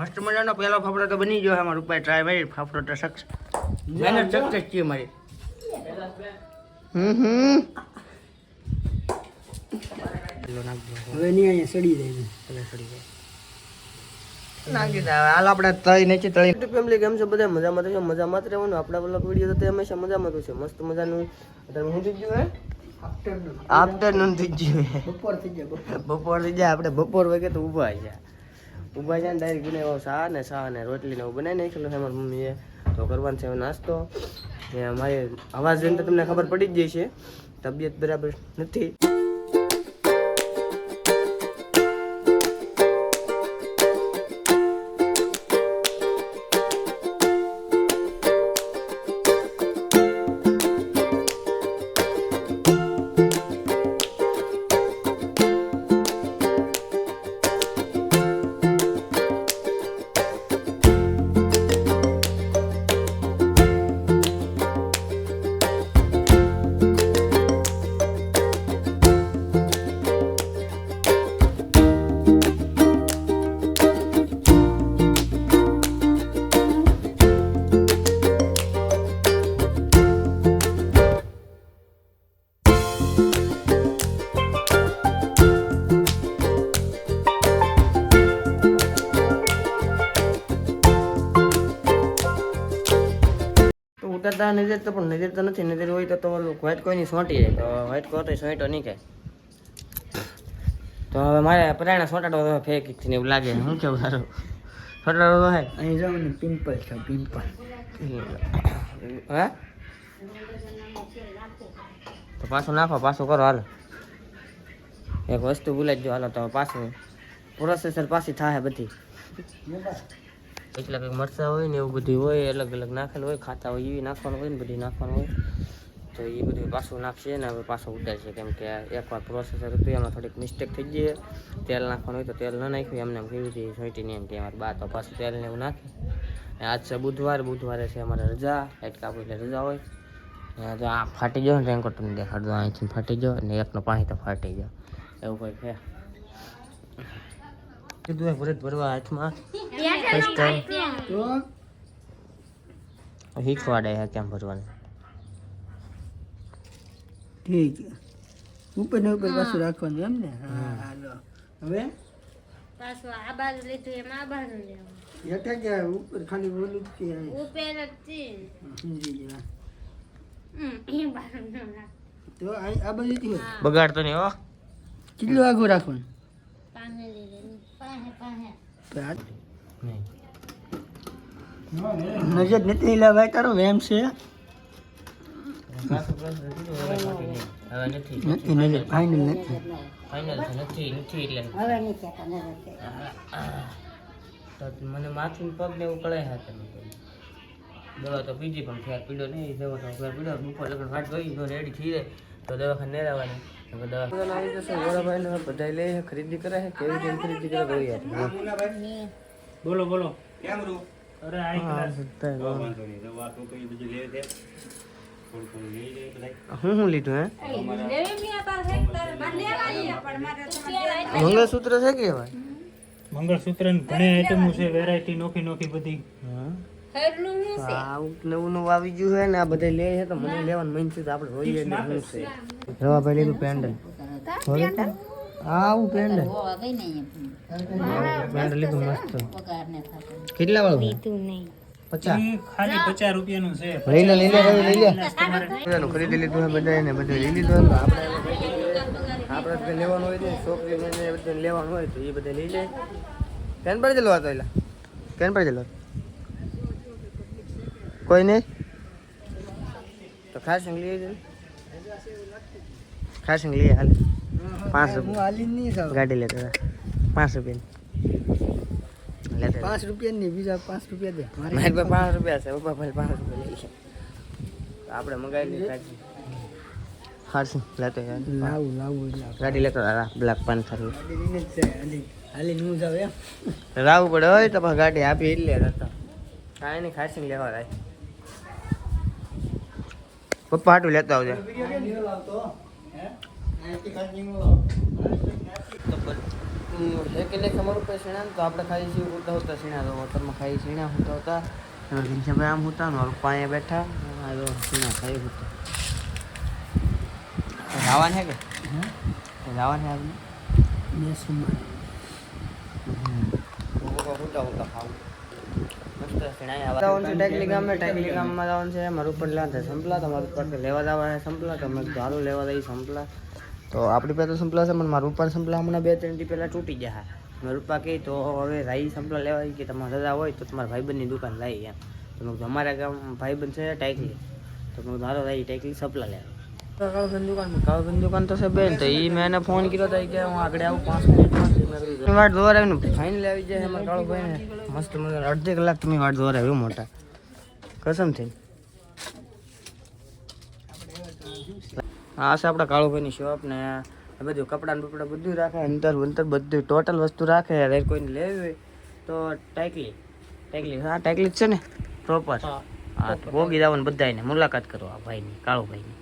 મસ્ત મજાનો પહેલો ફાફડો તો બની ગયો. અમારા ઉપર ટ્રાય મારી ફાફડો તો સક્સેસ. મહેનત સક્સેસ છે મારી. હવે નહીં અહીંયા સડી જાય નાખી દે હાલ આપણે તળી નીચે તળી. ફેમિલી કેમ છે બધા મજામાં તો મજામાં જ રહેવાનું. આપણા બ્લોગ વિડીયો તો હંમેશા મજામાં તો છે. મસ્ત મજાનું અત્યારે હું થઈ ગયું હે આફ્ટરનૂન થઈ ગયું. બપોર થઈ જાય બપોર થઈ જાય. આપણે બપોર વાગે તો ઊભા છે ને ડાયરેક્ટ બનાવ્યો શાહ ને રોટલી ને એવું બનાવી નાખેલું છે મારી મમ્મીએ. તો કરવાનું છે નાસ્તો. મારી અવાજ જોઈને તો તમને ખબર પડી જ જાય છે તબિયત બરાબર નથી. ઉતરતા નજર તો પણ નજર તો નથી. નજર હોય તો તમારું વ્હાઈટ કોઈની સોંટી જાય. તો વ્હાઈટ કોઈ તો સોંટો નહીં કાંઈ. તો હવે મારે પરાયણા સોંટાડો ફેંકી ને એવું લાગે. શું કેવું સારું સોંટાડો તો હે અહીં જાવ ને પિમ્પલ છે પિમ્પલ. હે તો પાછું નાખો પાછું કરો હાલો. એક વસ્તુ ભૂલાઈ જ જો હાલો તો પાછું પ્રોસેસર પાછી થાય બધી. એટલે કંઈક મરચાં હોય ને એવું બધું હોય અલગ અલગ નાખેલું હોય ખાતા હોય એવી નાખવાનું હોય ને બધી નાખવાનું હોય. તો એ બધું પાછું નાખશે ને હવે પાછું ઉતારશે. કેમ કે એકવાર પ્રોસેસર હતું એમાં થોડીક મિસ્ટેક થઈ જાય. તેલ નાખવાનું હોય તો તેલ ન નાખ્યું એમને કેવી હતી સોંટીની એમ કે અમારે બા તો પાછું તેલ ને એવું નાખે. આજ છે બુધવારે છે અમારે રજા. લાઈટ કાપુ એટલે રજા હોય. તો આ ફાટી ગયો ને રેનકોટ તમને દેખાડજો. અહીંથી ફાટી ગયો અને એકનો પાણી તો ફાટી ગયો એવું કોઈ છે. કીધું ભરત ભરવા હાથમાં શીખવાડે છે કેમ ભરવાનું. ઠીક ઉપર ને ઉપર પાછું રાખવાનું એમ ને. હા હાલો હવે પાછું આ બાજુ લીધું એમ આ બાજુ લેવું. હેઠા ગયા ઉપર ખાલી બોલું જ છે. ઉપર જ છે. સમજી ગયા એ બાજુ ન રાખ. તો આ બાજુ થી બગાડતો નહીં હો. કેટલું આગળ રાખવાનું પાને લીધે પાહે નહીં નજર નથી લાવાય તારો વેમ છે. હવે નથી નથી નજર ફાઇનલ નથી. ફાઇનલ નથી એટલે તો મને માથું પગ ને એવું કળે હાથે. દવા તો પીધી પણ ફેર પીડો નહીં. દવા તો ફેર પીડો બપોર લગન વાટ ગઈ તો રેડી થઈ જાય તો દવાખાને નહીં રહેવાની. દવા આવી જશે. ગોળાભાઈ ને બધા લે ખરીદી કરે છે. કેવી રીતે ખરીદી કરે ગઈ યાર. બોલો બોલો કેમ રૂ? અરે આઈ હું લીધું હે મંગળસૂત્ર છે કે ભાઈ? મંગળસૂત્ર ને ઘણી આઈટમો છે. વેરાયટી નોખી નોખી બધી. આવું નવું નવું આવી ગયું છે ને આ બધા લે છે તો મને લેવાનું મન છે. તો આપણે જોઈએ ને શું છે. રવાભાઈ લીધું પેન્ડલ. આવું પેન્ડલ લીધું મસ્ત. કેટલા વાળું? 50 ખાલી 50 રૂપિયાનું છે. લઈ લે ખરીદી લીધું છે બધા ને બધું લઈ લીધું. આપણે લેવાનું હોય ને છોકરીને બધું લેવાનું હોય તો એ બધા લઈ લે. કેન પર ચલો હતો એલા કેન પર ચલો કોઈ નહીં તો ખાસ લઈ જાય. ખાસ લઈએ હાલ 5 રૂપિયા ગાડી લેતા 5 રૂપિયા લેતા 5 રૂપિયા ની બીજા 5 રૂપિયા દે. મારી પાસે 5 રૂપિયા છે. પપ્પા ભાઈ 5 રૂપિયા લઈ છે. આપણે મંગાવી લઈએ ગાડી. હારસી લેતો લાવું ગાડી લેતો બ્લેક પાન્થર હાલી નું જાવ એમ રાવું પડે હોય તો પછી ગાડી આપી એટલે હતા કાંઈ નહીં ખાસી લેવા રાય. પપ્પા હાટું લેતા આવજો. હે કે લેખ અમારું કોઈ સીણા તો આપણે ખાઈ છીએ હોતા હોતા સીણા તો હોટલમાં ખાઈ સીણા હોતા હોતા ઘનશ્યામભાઈ આમ હોતા મારું પાણી બેઠા સીણા ખાઈ હોતા રાવણ હે કે રાવણ હે આપણે હોતા હોતા ખાવું મસ્ત સીણા ટાકલી ગામમાં જવાનું છે મારું ઉપર લેવા સંપલા તો મારું ઉપર લેવા જવા સંપલા તો મેં ધારું લેવા દઈ સંપલા તો આપણી પાસે તો સંપલા છે પણ મારું ઉપર સંપલા હમણાં 2-3 દી પહેલાં તૂટી ગયા મારું રૂપા કહે તો હવે રાઈ સંપલા લેવા કે તમારે રજા હોય તો તમારા ભાઈબંધની દુકાન લાવી એમ તો મેં અમારા ગામ ભાઈબંધ છે ટાઈકલી તો મેં ધારો રાઈ ટાઈકલી સપલા લેવા કાળુભાઈની દુકાન તો છે બેન તો એ મેં એને ફોન કર્યો હતો કે હું આગળ આવું 5 મિનિટમાં વાટ જોવા આવીને ફાઇનલી આવી જાય અમારા કાળુભાઈને મસ્ત મજા અડધી કલાક તમે વાટ જોવા આવ્યું મોટા કસમ થઈ આ છે આપણા કાળુભાઈની શોપ ને બધું કપડાં બપડા બધું રાખે અંતર બધું ટોટલ વસ્તુ રાખે અગર કોઈને લેવી હોય તો ટાઈકલી હા ટાઈકલી જ છે ને પ્રોપર હા તો ભોગી જવાનું બધાને મુલાકાત કરો આ ભાઈની કાળુભાઈની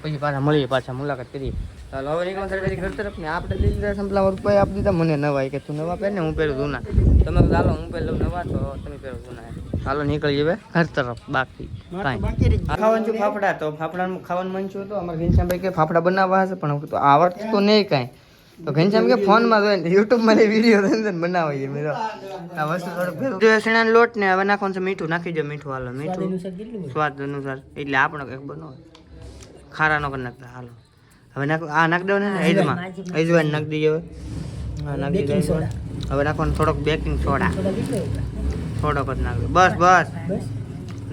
પછી પાછા મળીએ મુલાકાત કરીએ ચાલો હવે નીકળવા તારી ઘર તરફ ને આપણે લઈ લીધા સંપલા રૂપિયા આપી દીધા મને નવા કે તું નવા પહેર ને હું પહેરું જૂના તમે ચાલો હું પહેલું નવા તો તમે પહેરો જૂના ચાલો નીકળીએ હવે ઘર તરફ બાકી કાંઈ ખાવાનું છું ફાફડા તો ફાફડાનું ખાવાનું મન છું તો અમારે ઘનશ્યામભાઈ કે ફાફડા બનાવવા હશે પણ તો આવડતું તો નહીં કાંઈ તો ઘનશ્યામ કે ફોનમાં જોઈને યુટ્યુબમાં વિડીયો બનાવીએ મેરો આ વસ્તુ થોડુંક જો શેણાનો લોટ ને હવે નાખવાનું છે મીઠું નાખી દો મીઠું હાલો મીઠું સ્વાદ અનુસાર એટલે આપણો કંઈક બનાવો ખારા નો કરી નાખતા હાલો હવે આ નાખી દો ને અજવાઈન નાખી દઈએ હવે હા નાખી દઈએ હવે નાખવાનું થોડોક બેકિંગ સોડા થોડોક જ નાખી બસ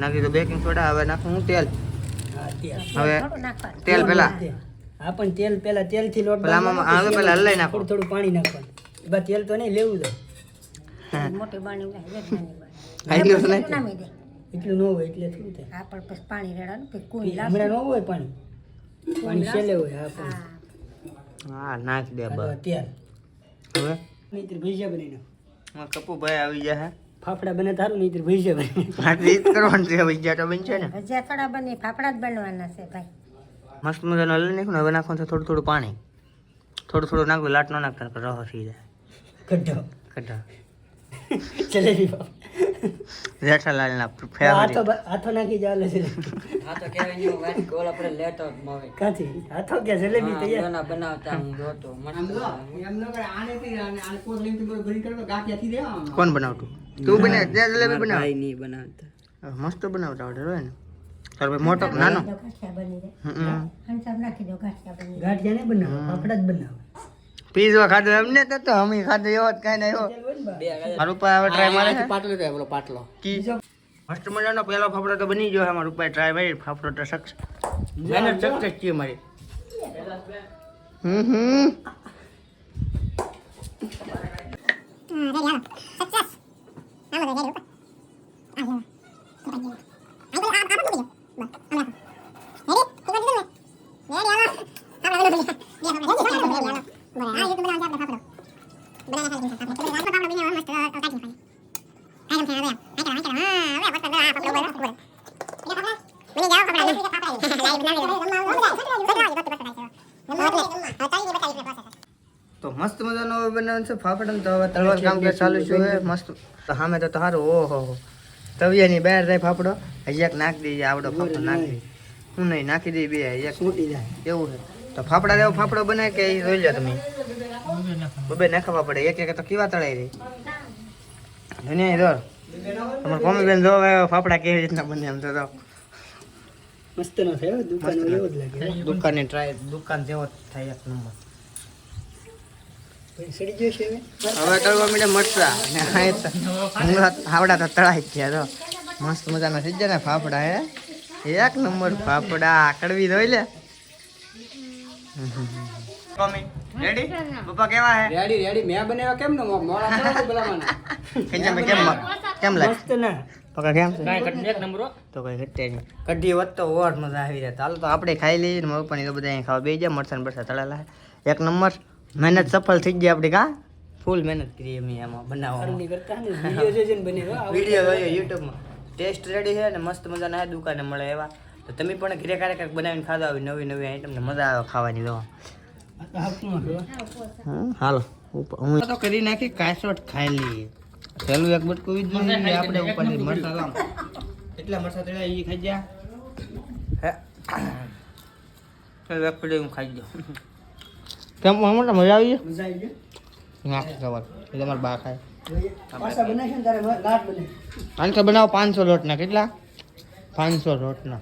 નાખી દો બેકિંગ સોડા હવે નાખું હું તેલ હવે તેલ પેલા તેલથી લોટ પેલા હલાઈ નાખો થોડું પાણી નાખવાનું બસ તેલ તો નહીં લેવું દો મોટી બાણી એટલું ન હોય એટલે શું થાય આ પણ પછી પાણી રેડાનું પછી કોઈ હમણાં ન હોય પાણી છેલ્લે હોય હા નાખી દે બસ તેલ હવે નહીતર ભજીયા બની નાખ કપુ ભાઈ આવી જાય ફાફડા બને તારું નહીતર ભજીયા બને હા રીત કરવાનું છે ભજીયા તો બનશે ને ભજીયા થોડા બને ફાફડા જ બનવાના છે ભાઈ મસ્ત મજાનું હલાવી નાખ્યું ને હવે નાખવાનું છે થોડું પાણી થોડું નાખવું લાટ ન નાખતા રહો થઈ જાય કઢો જલેબી જેઠાલાલ ના ફેવરિટ હાથો નાખી જાલે છે હાથો કેવાય ની વાત કોલ આપણે લેતો મવે કાથી હાથો કે જલેબી તૈયાર ના બનાવતા હું જોતો મસ્ત એમ ન કરે આને થી આને કોલ લીમ થી ભરી કરતો ગાંઠિયા થી દેવા કોણ બનાવતું તું બને તે જલેબી બનાવ ભાઈ ની બનાવતા મસ્ત બનાવતા આવડે હોય ને સર ભાઈ મોટો નાનો ગાંઠિયા બની જાય હંસાબ નાખી દો ગાંઠિયા બની ગાંઠિયા ને બનાવ ફાફડા જ બનાવ પીઝા ખાધો એમને તો અમે ખાધો એવો જ કાઈ નહીં મારું ઉપર હવે ટ્રાય મારે પાટલો કે બોલો પાટલો કી મસ્ત મજાનો પહેલો ફાફડો તો બની ગયો છે મારું ઉપર ટ્રાય મારી ફાફડો તો સક્સેસ મહેનત સક્સેસ છે મારી તો મસ્ત મજાનો બનાવવાનું છે ફાફડા તો હવે તળવા કામ કે ચાલુ છે મસ્ત સામે તો સારું ઓહો તવિયાની બહાર જાય ફાફડો હજી એક નાખી દઈએ આવડો ફાફડો નાખી હું નહીં નાખી દઈએ બે એક છૂટી જાય એવું છે તો ફાફડા જેવો ફાફડો બને કે એ જોઈ લો તમે બબે નાખવા પડે એક તો કેવા તળાઈ રહી ધનિયા દોર તમારે કોમી બેન જો ફાફડા કેવી રીતના બને એમ તો મસ્ત નો થયો દુકાન એવો જ લાગે દુકાનની ટ્રાય દુકાન જેવો થાય એક નંબર સડી ગયો છે હવે તળવા મીડે મરચા ને આવડા તો તળાઈ ગયા તો મસ્ત મજાના થઈ જાય ને ફાફડા હે એક નંબર ફાફડા કડવી જોઈ લે રેડી પપ્પા કેવા હે રેડી મેં બનાવ્યા કેમ ને મોળા તો બોલાવાના કેમ લાગે મસ્ત ને પકા કેમ છે કાઈ એક નંબર તો કઈ ઘટે નહીં કઢી વત તો ઓર મજા આવી જાય ચાલો તો આપણે ખાઈ લઈએ ને મમ્મી પણ એ બધા અહીં ખાવા બેસી જાય મરચાં બરસા તળેલા એક નંબર મહેનત સફળ થઈ ગઈ આપણી કા ફૂલ મહેનત કરી અમે એમાં બનાવવામાં વિડીયો જોયો યુટ્યુબમાં ટેસ્ટ રેડી છે ને મસ્ત મજાના દુકાને મળે એવા તો તમે પણ ઘરે ક્યારેક બનાવીને ખાધા આવી નવી આઈટમ ને મજા આવે ખાવાની દવા હાલો હું તો કરી નાખી કાસોટ ખાઈ લઈએ. પેલું એક બટકું વીધું ને આપણે ઉપરથી મરચાં આમ એટલા મરચાં તળ્યા એ ખાઈ ગયા. હે ચાલ એક પડી હું ખાઈ ગયો. કેમ મોટા મજા આવી ગઈ? નાખી સવાર એ તમારા બા ખાય. આનકા બનાવો 500 લોટના. કેટલા? 500 લોટના.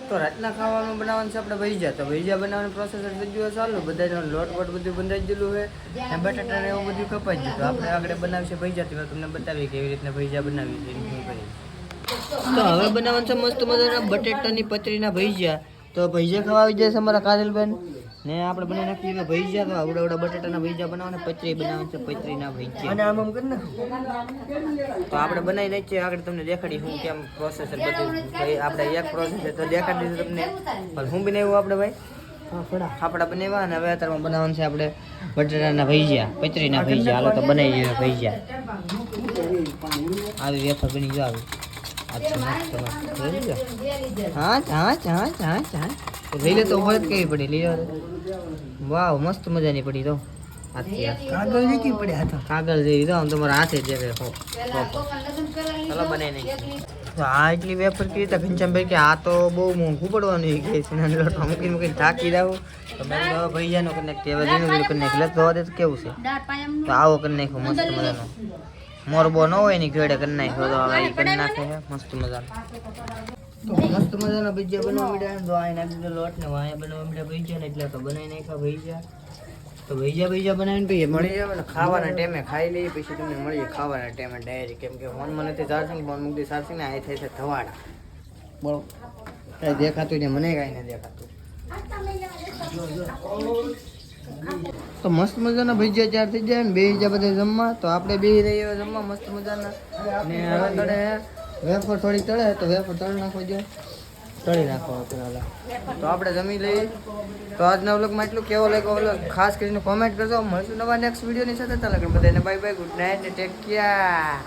તો રાતના ખાવાનું બનાવવાનું છે આપણે ભજીયા. તો ભજીયા બનાવવાની પ્રોસેસ થઈ ગયું ચાલુ. બધાનો લોટ વોટ બધું બંધાઈ ગયેલું છે અને બટાટા ને એવું બધું કપાઈ ગયું. તો આપણે આગળ બનાવશે ભજીયા. તો તમને બતાવીએ કેવી રીતના ભજીયા બનાવી છે. તો હવે બનાવવાનું છે મસ્ત મજાના બટેટાની પતરીના ભજીયા. તો ભજીયા ખાવા આવી જાય છે અમારા કાજલબેન ને આપણે બનાવી નાખીએ ભજીયા. તો આવડા આવડા બટેટાના ભજીયા બનાવવાના, પતરી બનાવવાની છે પતરીના ભજીયા. અને આમ કરી નાખું તો આપણે બનાવી નાખીએ. આગળ તમને દેખાડી હું કેમ પ્રોસેસ બધું. ભાઈ આપણે એક પ્રોસેસ તો દેખાડી દીધું તમને. પણ હું બનાવ્યું આપણે ભાઈ ફાફડા બનાવ્યા અને હવે અત્યારમાં બનાવવાનું છે આપણે બટેટાના ભજીયા, પતરીના ભજીયા. હાલો તો બનાવી દઈએ ભજીયા. આવી વેફર બની જો આવી. હા હા હા હા હા લઈ લે તો ઉભર જ કેવી પડી. લઈ લો. વાવ મસ્ત મજાની પડી. તો કાગળ નીકળી પડ્યા હતા. કાગળ જેવી તો આમ તમારા હાથે જ ચાલો બનાવી નાખીએ. તો આ એટલી વેફર કરી હતા ઘનશ્યામભાઈ કે આ તો બહુ મોંઘું પડવાનું ગઈ છે. લોટમાં મૂકીને મૂકીને થાકી દઉં તો મેં હવે ભૈયાનો કરી નાખી. હવે રીનું કરી નાખી. લત ધોવા દે તો કેવું છે. તો આવો કરી નાખ્યો મસ્ત મજાનો. મોરબો ન હોય ની ઘેડે કરી નાખ્યો. તો હવે કરી નાખે છે મસ્ત મજાનો. તો મસ્ત મજાના ભજીયા બનાવવા માંડ્યા. તો આ નાખી દીધો લોટ ને વાયા બનાવવા માંડ્યા ભજીયા ને એટલે તો બનાવી નાખ્યા ભજીયા. તો ભજીયા બનાવીને પછી મળી જાય ને ખાવાના ટાઈમે ખાઈ લઈએ. પછી તમને મળીએ ખાવાના ટાઈમે ડાયરેક્ટ. કેમ કે ફોન મને તે ચાર્જિંગ ફોન મૂકી ચાર્જિંગ ને આ થાય છે ધવાડા. બરોબર કાંઈ દેખાતું ને મને કાંઈ નહીં દેખાતું. તો મસ્ત મજાના ભજીયા ચાર થઈ જાય ને બે જાય બધા જમવા. તો આપણે બે રહીએ જમવા મસ્ત મજાના. ને હવે તળે વેફર થોડી તળે તો વેફર તળી નાખો જાય. તળી નાખો પેલા. તો આપણે જમી લઈએ. તો આજના વ્લોગમાં એટલું કેવો લાગ્યો વ્લોગ ખાસ કરીને કોમેન્ટ કરજો. મળશું નવા નેક્સ્ટ વિડીયોની સાથે. ચાલો બધાને બાય બાય, ગુડ નાઇટ ને ટેક કેર.